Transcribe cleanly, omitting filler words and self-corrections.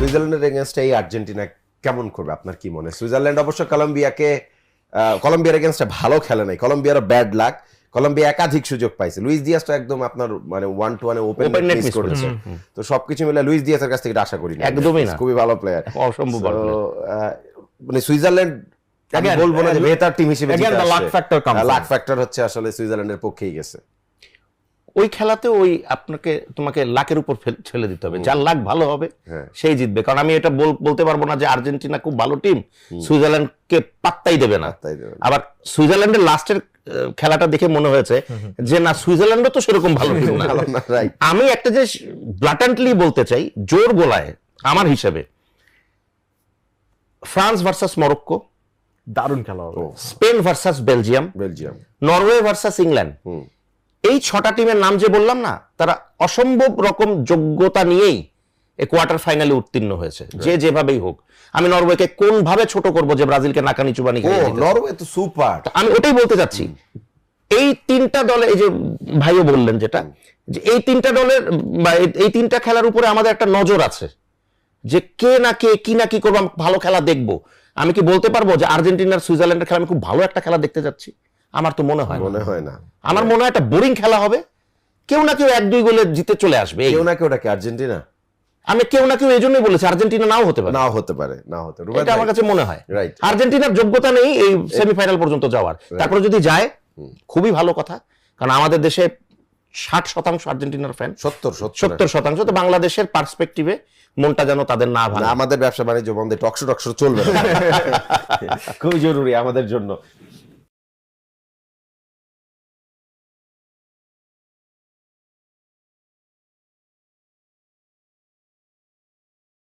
সুইজারল্যান্ডের এগেনস্টে এই আর্জেন্টিনা কেমন করবে আপনার কি মনে হয়? সুইজারল্যান্ড অবশ্য কলম্বিয়ার এগেনস্টে ভালো খেলে নাই, কলম্বিয়ারও ব্যাড লাক, কলম্বিয়া একাধিক সুযোগ পাইছে, লুইস দিয়াস তো একদম আপনার মানে 1-1 ওপেন নেট মিস করেছে। তো সবকিছু মিলে লুইস দিয়াসের কাছ থেকে এটা আশা করি না, একদমই না, খুবই ভালো প্লেয়ার, অসম্ভব ভালো player। মানে সুইজারল্যান্ড আমি বলবো না যে বেটার টিম হিসেবে লাক ফ্যাক্টর হচ্ছে আসলে সুইজারল্যান্ডের পক্ষেই গেছে। ওই খেলাতে তোমাকে লাকের উপর ছেলে দিতে হবে, যার লাক ভালো হবে সেই জিতবে। কারণ আমি এটা বলতে পারবো না যে আর্জেন্টিনা খুব ভালো টিম, সুইজারল্যান্ডকে পাত্তাই দেবে না। আবার সুইজারল্যান্ডের লাস্টের খেলাটা দেখে মনে হয়েছে যে না, সুইজারল্যান্ডও তো সেরকম ভালো টিম না। আমি একটা যে ব্লাটান্টলি বলতে চাই, জোর গলায় আমার হিসেবে, ফ্রান্স ভার্সাস মরক্কো দারুণ খেলা হবে, Spain versus Belgium, Norway versus England, এই 6টা টিমের নাম যে বললাম না, তারা অসম্ভব রকম যোগ্যতা নিয়েই এই কোয়ার্টার ফাইনালে উত্তীর্ণ হয়েছে, যে যেভাবেই হোক। আমি নরওয়েকে কোন ভাবে ছোট করব যে ব্রাজিলকে নাকানি চুবানি খেয়ে দিতে। নরওয়ে তো সুপার, আমি ওটাই বলতে চাচ্ছি। এই 3টা দলে, এই যে ভাইও বললেন যেটা, যে এই 3টা দলের বা এই 3টা খেলার উপরে আমাদের একটা নজর আছে, যে কে না কে কি না কি করবো, ভালো খেলা দেখবো। আমি কি বলতে পারবো যে আর্জেন্টিনার সুইজারল্যান্ডের খেলা আমি খুব ভালো একটা খেলা দেখতে যাচ্ছি? আমার তো মনে হয় না। আমার মনে হয় একটা বোরিং খেলা হবে, কেউ না কেউ 1-2 গোলে জিতে চলে আসবে। কেউ না কেউ কি আর্জেন্টিনা? আমি কেউ না কেউ এই জন্যই বলেছি, আর্জেন্টিনা নাও হতে পারে, এটা আমার কাছে মনে হয়। আর্জেন্টিনার যোগ্যতা নেই এই সেমিফাইনাল পর্যন্ত যাওয়ার, তারপরে যদি যায় খুবই ভালো কথা, কারণ আমাদের দেশে 60% আর্জেন্টিনার ফ্যান, 70%। তো বাংলাদেশের পার্সপেক্টিভে মনটা যেন তাদের না ভালো। আমাদের ব্যবসা বাণিজ্য বন্ধে টকশো চলবে, খুবই জরুরি আমাদের জন্য।